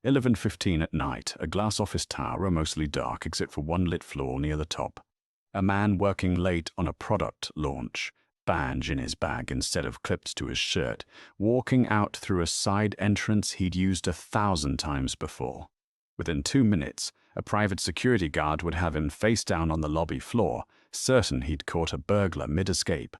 11:15 at night, a glass office tower, mostly dark except for one lit floor near the top. A man working late on a product launch, badge in his bag instead of clipped to his shirt, walking out through a side entrance he'd used 1,000 times before. Within 2 minutes, a private security guard would have him face down on the lobby floor, certain he'd caught a burglar mid-escape,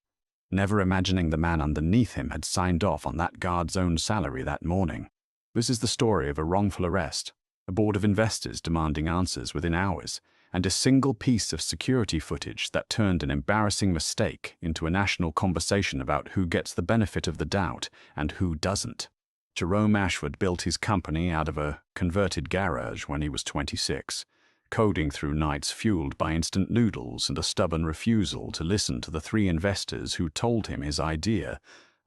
never imagining the man underneath him had signed off on that guard's own salary that morning. This is the story of a wrongful arrest, a board of investors demanding answers within hours, and a single piece of security footage that turned an embarrassing mistake into a national conversation about who gets the benefit of the doubt and who doesn't. Jerome Ashford built his company out of a converted garage when he was 26, coding through nights fueled by instant noodles and a stubborn refusal to listen to the 3 investors who told him his idea,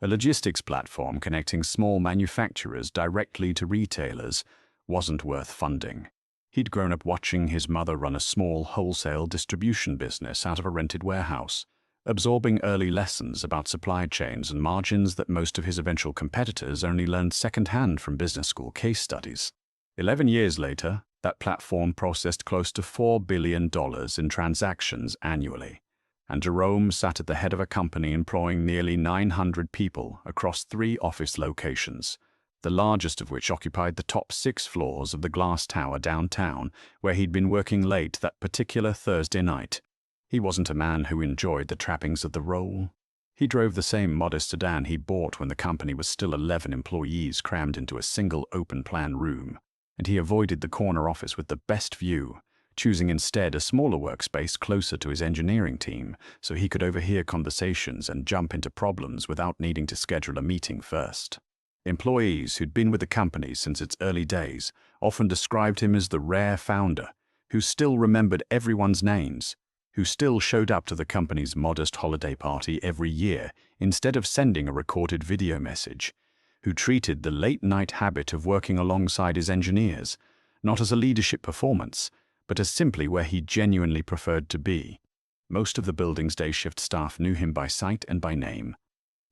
a logistics platform connecting small manufacturers directly to retailers, wasn't worth funding. He'd grown up watching his mother run a small wholesale distribution business out of a rented warehouse, absorbing early lessons about supply chains and margins that most of his eventual competitors only learned secondhand from business school case studies. 11 years later, that platform processed close to $4 billion in transactions annually, and Jerome sat at the head of a company employing nearly 900 people across 3 office locations, the largest of which occupied the top 6 floors of the glass tower downtown, where he'd been working late that particular Thursday night. He wasn't a man who enjoyed the trappings of the role. He drove the same modest sedan he bought when the company was still 11 employees crammed into a single open-plan room, and he avoided the corner office with the best view, choosing instead a smaller workspace closer to his engineering team so he could overhear conversations and jump into problems without needing to schedule a meeting first. Employees who'd been with the company since its early days often described him as the rare founder who still remembered everyone's names, who still showed up to the company's modest holiday party every year instead of sending a recorded video message, who treated the late-night habit of working alongside his engineers not as a leadership performance, but as simply where he genuinely preferred to be. Most of the building's day-shift staff knew him by sight and by name.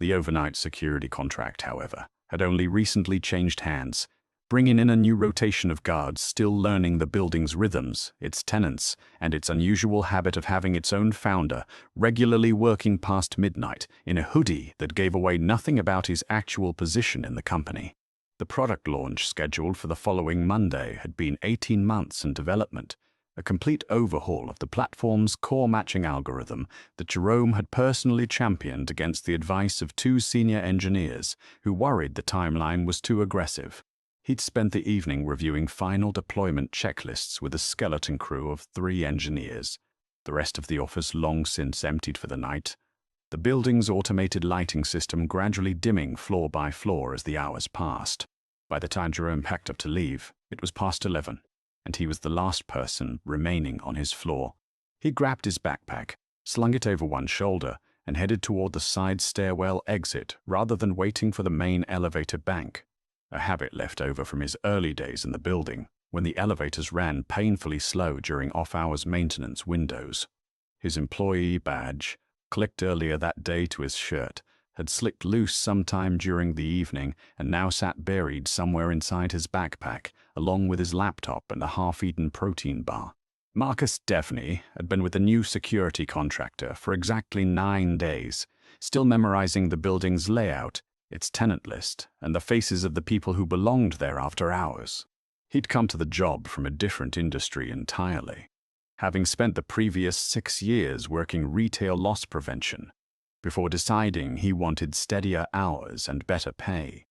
The overnight security contract, however, had only recently changed hands, bringing in a new rotation of guards still learning the building's rhythms, its tenants, and its unusual habit of having its own founder regularly working past midnight in a hoodie that gave away nothing about his actual position in the company. The product launch scheduled for the following Monday had been 18 months in development, a complete overhaul of the platform's core matching algorithm that Jerome had personally championed against the advice of 2 senior engineers who worried the timeline was too aggressive. He'd spent the evening reviewing final deployment checklists with a skeleton crew of 3 engineers, the rest of the office long since emptied for the night, the building's automated lighting system gradually dimming floor by floor as the hours passed. By the time Jerome packed up to leave, it was past 11. And he was the last person remaining on his floor. He grabbed his backpack, slung it over one shoulder, and headed toward the side stairwell exit rather than waiting for the main elevator bank, a habit left over from his early days in the building when the elevators ran painfully slow during off-hours maintenance windows. His employee badge, clicked earlier that day to his shirt, had slipped loose sometime during the evening and now sat buried somewhere inside his backpack, along with his laptop and a half-eaten protein bar. Marcus Devney had been with the new security contractor for exactly 9 days, still memorizing the building's layout, its tenant list, and the faces of the people who belonged there after hours. He'd come to the job from a different industry entirely, having spent the previous 6 years working retail loss prevention, before deciding he wanted steadier hours and better pay,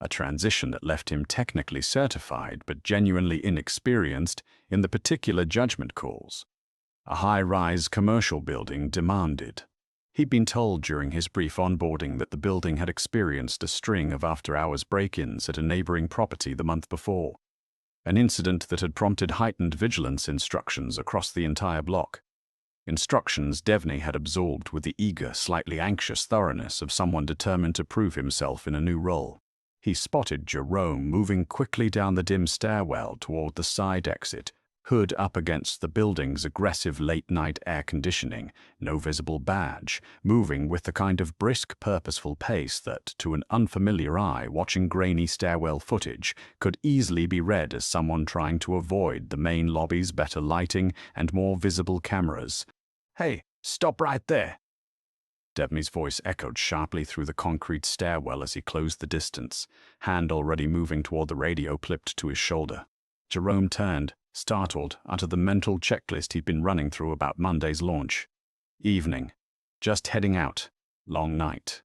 a transition that left him technically certified but genuinely inexperienced in the particular judgment calls a high-rise commercial building demanded. He'd been told during his brief onboarding that the building had experienced a string of after-hours break-ins at a neighboring property the month before, an incident that had prompted heightened vigilance instructions across the entire block. Instructions Devney had absorbed with the eager, slightly anxious thoroughness of someone determined to prove himself in a new role. He spotted Jerome moving quickly down the dim stairwell toward the side exit, hood up against the building's aggressive late-night air conditioning, no visible badge, moving with the kind of brisk, purposeful pace that, to an unfamiliar eye watching grainy stairwell footage, could easily be read as someone trying to avoid the main lobby's better lighting and more visible cameras. "Hey, stop right there!" Devney's voice echoed sharply through the concrete stairwell as he closed the distance, hand already moving toward the radio clipped to his shoulder. Jerome turned, startled, out of the mental checklist he'd been running through about Monday's launch. Evening. Just heading out. Long night.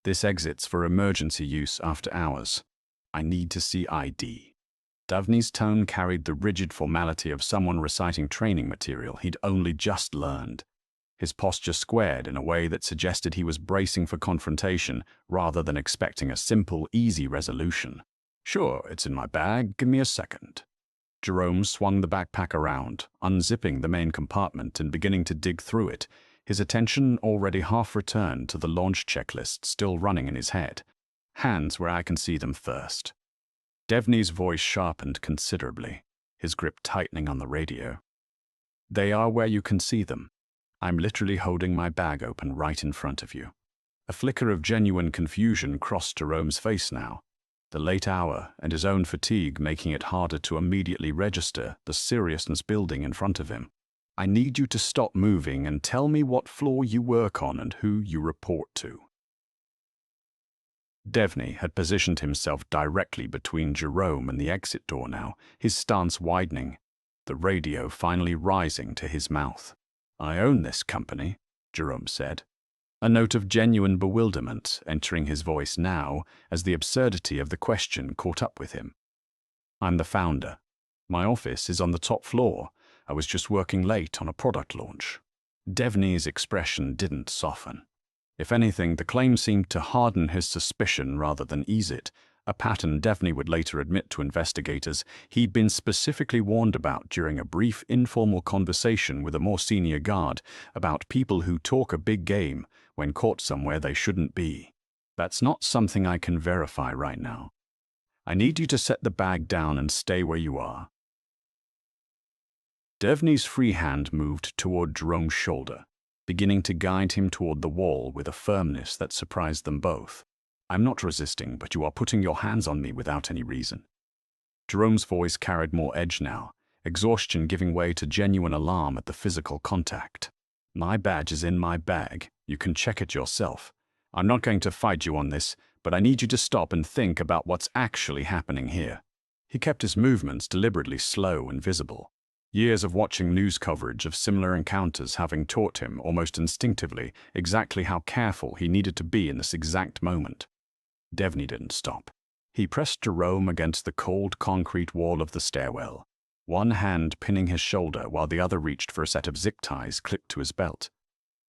This exit's for emergency use after hours. I need to see ID. Devney's tone carried the rigid formality of someone reciting training material he'd only just learned. His posture squared in a way that suggested he was bracing for confrontation rather than expecting a simple, easy resolution. "Sure, it's in my bag. Give me a second." Jerome swung the backpack around, unzipping the main compartment and beginning to dig through it, his attention already half returned to the launch checklist still running in his head. "Hands where I can see them first." Devney's voice sharpened considerably, his grip tightening on the radio. "They are where you can see them. I'm literally holding my bag open right in front of you." A flicker of genuine confusion crossed Jerome's face now, the late hour and his own fatigue making it harder to immediately register the seriousness building in front of him. "I need you to stop moving and tell me what floor you work on and who you report to." Devney had positioned himself directly between Jerome and the exit door now, his stance widening, the radio finally rising to his mouth. "I own this company," Jerome said, a note of genuine bewilderment entering his voice now as the absurdity of the question caught up with him. "I'm the founder. My office is on the top floor. I was just working late on a product launch." Devney's expression didn't soften. If anything, the claim seemed to harden his suspicion rather than ease it, a pattern Devney would later admit to investigators he'd been specifically warned about during a brief informal conversation with a more senior guard about people who talk a big game when caught somewhere they shouldn't be. "That's not something I can verify right now. I need you to set the bag down and stay where you are." Devney's free hand moved toward Jerome's shoulder, beginning to guide him toward the wall with a firmness that surprised them both. "I'm not resisting, but you are putting your hands on me without any reason." Jerome's voice carried more edge now, exhaustion giving way to genuine alarm at the physical contact. "My badge is in my bag. You can check it yourself. I'm not going to fight you on this, but I need you to stop and think about what's actually happening here." He kept his movements deliberately slow and visible, years of watching news coverage of similar encounters having taught him almost instinctively exactly how careful he needed to be in this exact moment. Devney didn't stop. He pressed Jerome against the cold concrete wall of the stairwell, one hand pinning his shoulder while the other reached for a set of zip ties clipped to his belt.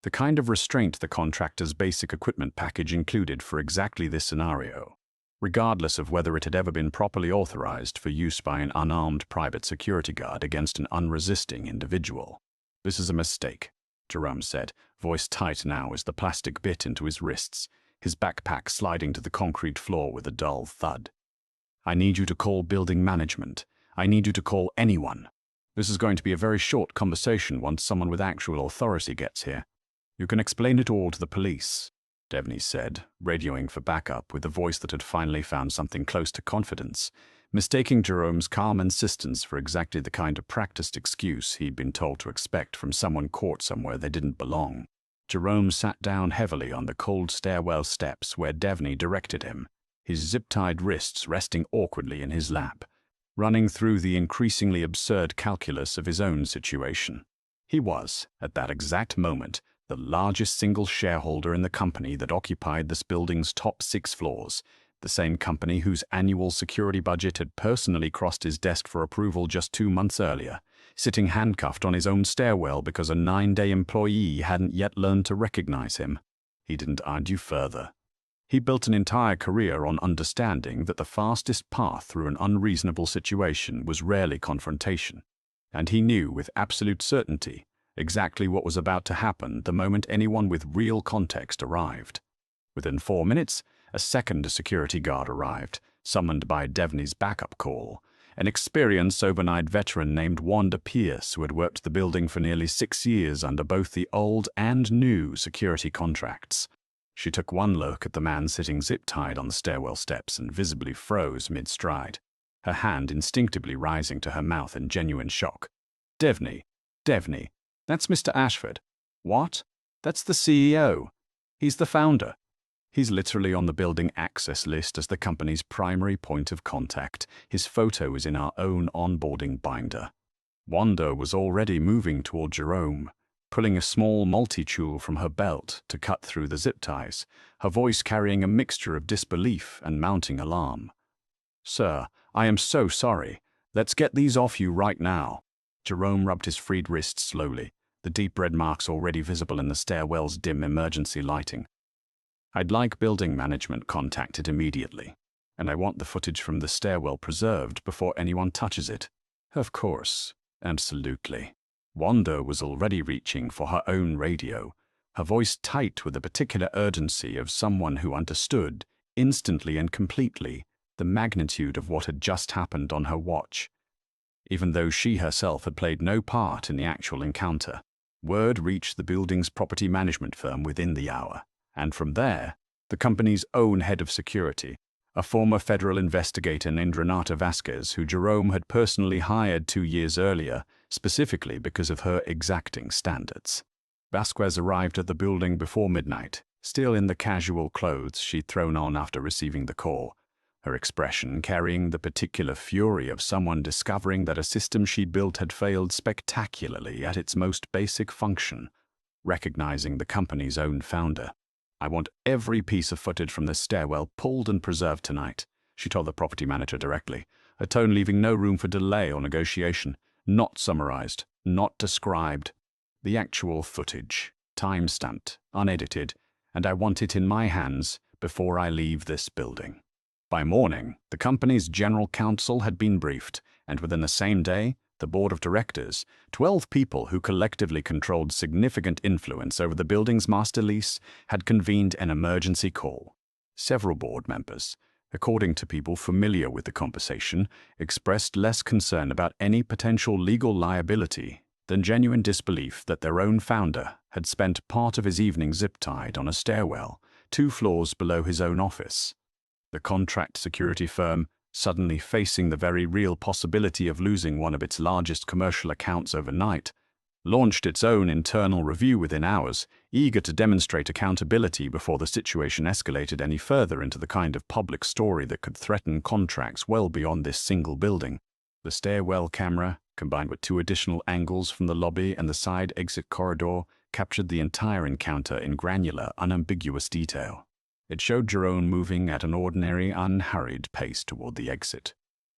The kind of restraint the contractor's basic equipment package included for exactly this scenario, regardless of whether it had ever been properly authorized for use by an unarmed private security guard against an unresisting individual. "This is a mistake," Jerome said, voice tight now as the plastic bit into his wrists, his backpack sliding to the concrete floor with a dull thud. "I need you to call building management. I need you to call anyone. This is going to be a very short conversation once someone with actual authority gets here. You can explain it all to the police," Devney said, radioing for backup with a voice that had finally found something close to confidence, mistaking Jerome's calm insistence for exactly the kind of practiced excuse he'd been told to expect from someone caught somewhere they didn't belong. Jerome sat down heavily on the cold stairwell steps where Devney directed him, his zip-tied wrists resting awkwardly in his lap, running through the increasingly absurd calculus of his own situation. He was, at that exact moment, the largest single shareholder in the company that occupied this building's top 6 floors, the same company whose annual security budget had personally crossed his desk for approval just 2 months earlier, sitting handcuffed on his own stairwell because a 9-day employee hadn't yet learned to recognize him. He didn't argue further. He built an entire career on understanding that the fastest path through an unreasonable situation was rarely confrontation, and he knew with absolute certainty exactly what was about to happen the moment anyone with real context arrived. Within 4 minutes, a second security guard arrived, summoned by Devney's backup call, an experienced overnight veteran named Wanda Pierce, who had worked the building for nearly 6 years under both the old and new security contracts. She took one look at the man sitting zip-tied on the stairwell steps and visibly froze mid-stride, her hand instinctively rising to her mouth in genuine shock. Devney, that's Mr. Ashford. What? That's the CEO. He's the founder. He's literally on the building access list as the company's primary point of contact. His photo is in our own onboarding binder. Wanda was already moving toward Jerome, pulling a small multi-tool from her belt to cut through the zip ties, her voice carrying a mixture of disbelief and mounting alarm. "Sir, I am so sorry. Let's get these off you right now." Jerome rubbed his freed wrist slowly, the deep red marks already visible in the stairwell's dim emergency lighting. "I'd like building management contacted immediately, and I want the footage from the stairwell preserved before anyone touches it." "Of course, absolutely." Wanda was already reaching for her own radio, her voice tight with the particular urgency of someone who understood, instantly and completely, the magnitude of what had just happened on her watch. Even though she herself had played no part in the actual encounter, word reached the building's property management firm within the hour. And from there, the company's own head of security, a former federal investigator named Renata Vasquez, who Jerome had personally hired 2 years earlier, specifically because of her exacting standards. Vasquez arrived at the building before midnight, still in the casual clothes she'd thrown on after receiving the call, her expression carrying the particular fury of someone discovering that a system she'd built had failed spectacularly at its most basic function, recognizing the company's own founder. "I want every piece of footage from this stairwell pulled and preserved tonight," she told the property manager directly, her tone leaving no room for delay or negotiation. "Not summarized, not described. The actual footage, time-stamped, unedited, and I want it in my hands before I leave this building." By morning, the company's general counsel had been briefed, and within the same day, the board of directors, 12 people who collectively controlled significant influence over the building's master lease, had convened an emergency call. Several board members, according to people familiar with the conversation, expressed less concern about any potential legal liability than genuine disbelief that their own founder had spent part of his evening zip-tied on a stairwell 2 floors below his own office. The contract security firm, suddenly facing the very real possibility of losing one of its largest commercial accounts overnight, launched its own internal review within hours, eager to demonstrate accountability before the situation escalated any further into the kind of public story that could threaten contracts well beyond this single building. The stairwell camera, combined with 2 additional angles from the lobby and the side exit corridor, captured the entire encounter in granular, unambiguous detail. It showed Jerome moving at an ordinary, unhurried pace toward the exit,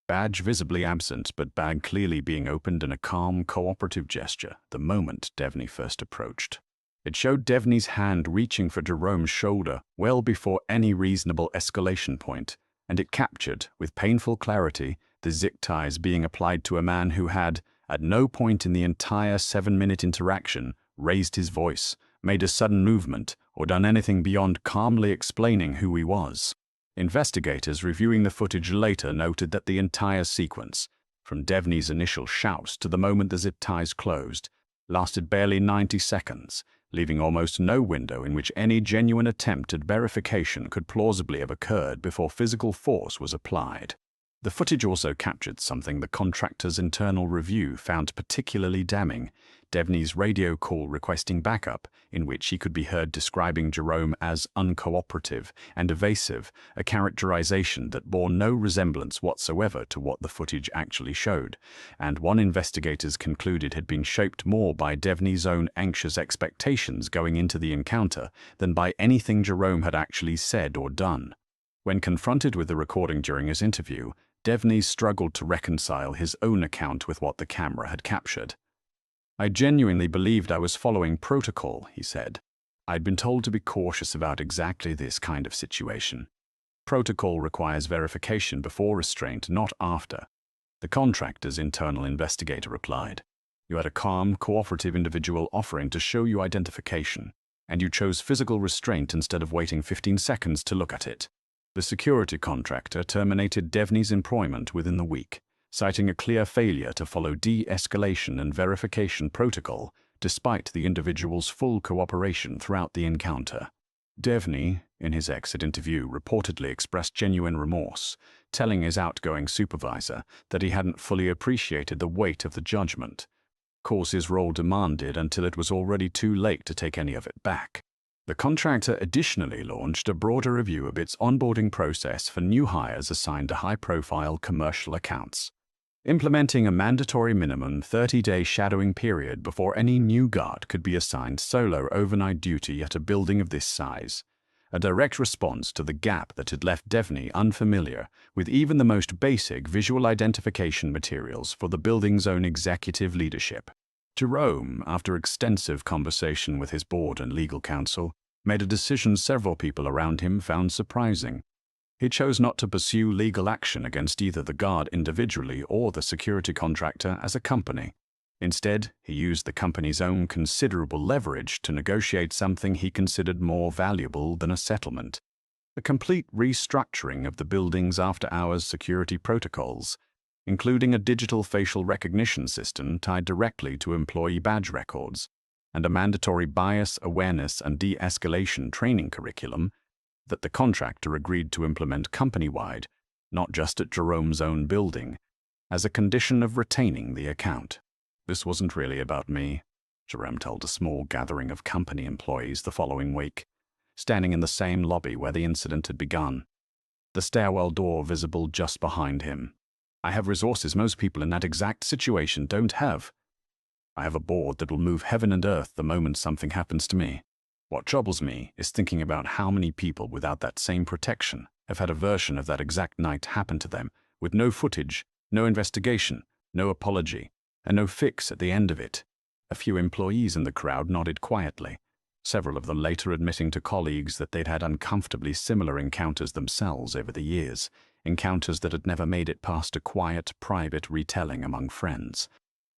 badge visibly absent but bag clearly being opened in a calm, cooperative gesture the moment Devney first approached. It showed Devney's hand reaching for Jerome's shoulder well before any reasonable escalation point, and it captured, with painful clarity, the zip ties being applied to a man who had, at no point in the entire 7-minute interaction, raised his voice, made a sudden movement, or done anything beyond calmly explaining who he was. Investigators reviewing the footage later noted that the entire sequence, from Devney's initial shouts to the moment the zip ties closed, lasted barely 90 seconds, leaving almost no window in which any genuine attempt at verification could plausibly have occurred before physical force was applied. The footage also captured something the contractor's internal review found particularly damning: Devney's radio call requesting backup, in which he could be heard describing Jerome as uncooperative and evasive, a characterization that bore no resemblance whatsoever to what the footage actually showed, and one investigators concluded had been shaped more by Devney's own anxious expectations going into the encounter than by anything Jerome had actually said or done. When confronted with the recording during his interview, Devney struggled to reconcile his own account with what the camera had captured. "I genuinely believed I was following protocol," he said. "I'd been told to be cautious about exactly this kind of situation. Protocol requires verification before restraint, not after." The contractor's internal investigator replied, "You had a calm, cooperative individual offering to show you identification, and you chose physical restraint instead of waiting 15 seconds to look at it." The security contractor terminated Devney's employment within the week, citing a clear failure to follow de-escalation and verification protocol despite the individual's full cooperation throughout the encounter. Devney, in his exit interview, reportedly expressed genuine remorse, telling his outgoing supervisor that he hadn't fully appreciated the weight of the judgment. Course his role demanded until it was already too late to take any of it back. The contractor additionally launched a broader review of its onboarding process for new hires assigned to high-profile commercial accounts, implementing a mandatory minimum 30-day shadowing period before any new guard could be assigned solo overnight duty at a building of this size, a direct response to the gap that had left Devney unfamiliar with even the most basic visual identification materials for the building's own executive leadership. Jerome, after extensive conversation with his board and legal counsel, made a decision several people around him found surprising. He chose not to pursue legal action against either the guard individually or the security contractor as a company. Instead, he used the company's own considerable leverage to negotiate something he considered more valuable than a settlement: a complete restructuring of the building's after-hours security protocols, including a digital facial recognition system tied directly to employee badge records, and a mandatory bias awareness and de-escalation training curriculum that the contractor agreed to implement company-wide, not just at Jerome's own building, as a condition of retaining the account. "This wasn't really about me," Jerome told a small gathering of company employees the following week, standing in the same lobby where the incident had begun, the stairwell door visible just behind him. "I have resources most people in that exact situation don't have. I have a board that will move heaven and earth the moment something happens to me. What troubles me is thinking about how many people without that same protection have had a version of that exact night happen to them, with no footage, no investigation, no apology, and no fix at the end of it." A few employees in the crowd nodded quietly, several of them later admitting to colleagues that they'd had uncomfortably similar encounters themselves over the years, encounters that had never made it past a quiet, private retelling among friends.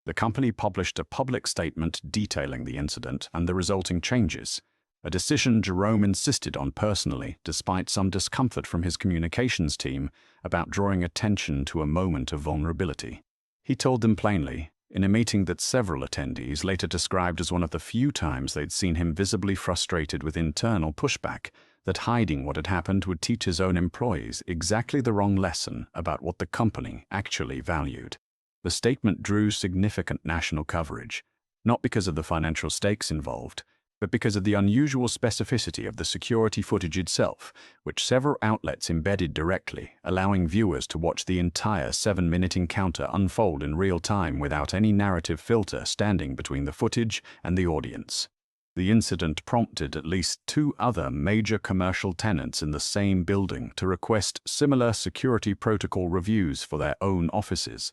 The company published a public statement detailing the incident and the resulting changes, a decision Jerome insisted on personally, despite some discomfort from his communications team about drawing attention to a moment of vulnerability. He told them plainly, in a meeting that several attendees later described as one of the few times they'd seen him visibly frustrated with internal pushback, that hiding what had happened would teach his own employees exactly the wrong lesson about what the company actually valued. The statement drew significant national coverage, not because of the financial stakes involved, but because of the unusual specificity of the security footage itself, which several outlets embedded directly, allowing viewers to watch the entire 7-minute encounter unfold in real time without any narrative filter standing between the footage and the audience. The incident prompted at least 2 other major commercial tenants in the same building to request similar security protocol reviews for their own offices,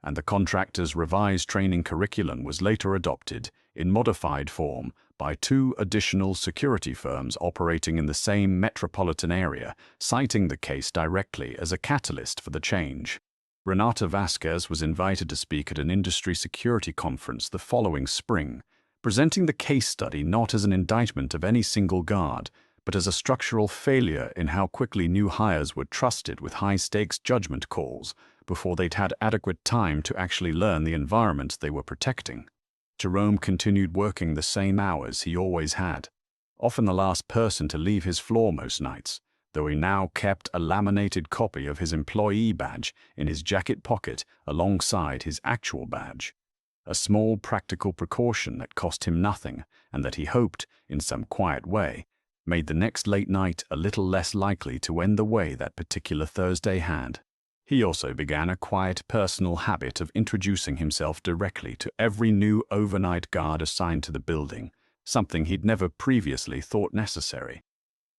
and the contractor's revised training curriculum was later adopted in modified form by 2 additional security firms operating in the same metropolitan area, citing the case directly as a catalyst for the change. Renata Vasquez was invited to speak at an industry security conference the following spring, presenting the case study not as an indictment of any single guard, but as a structural failure in how quickly new hires were trusted with high-stakes judgment calls before they'd had adequate time to actually learn the environment they were protecting. Jerome continued working the same hours he always had, often the last person to leave his floor most nights, though he now kept a laminated copy of his employee badge in his jacket pocket alongside his actual badge. A small practical precaution that cost him nothing and that he hoped, in some quiet way, made the next late night a little less likely to end the way that particular Thursday had. He also began a quiet personal habit of introducing himself directly to every new overnight guard assigned to the building, something he'd never previously thought necessary,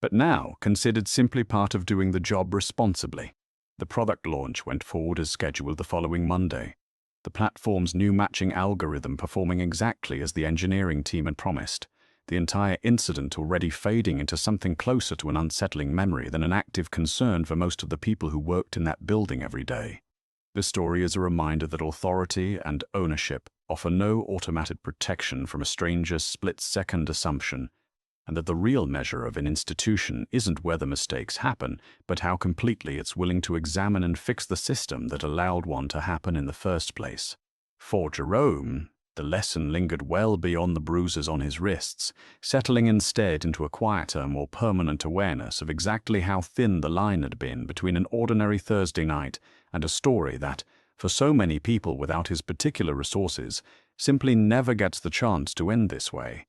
but now considered simply part of doing the job responsibly. The product launch went forward as scheduled the following Monday, the platform's new matching algorithm performing exactly as the engineering team had promised, the entire incident already fading into something closer to an unsettling memory than an active concern for most of the people who worked in that building every day. This story is a reminder that authority and ownership offer no automatic protection from a stranger's split-second assumption, and that the real measure of an institution isn't whether mistakes happen, but how completely it's willing to examine and fix the system that allowed one to happen in the first place. For Jerome, the lesson lingered well beyond the bruises on his wrists, settling instead into a quieter, more permanent awareness of exactly how thin the line had been between an ordinary Thursday night and a story that, for so many people without his particular resources, simply never gets the chance to end this way.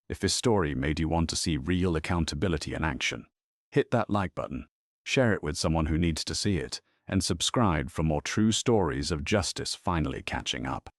If this story made you want to see real accountability in action, hit that like button, share it with someone who needs to see it, and subscribe for more true stories of justice finally catching up.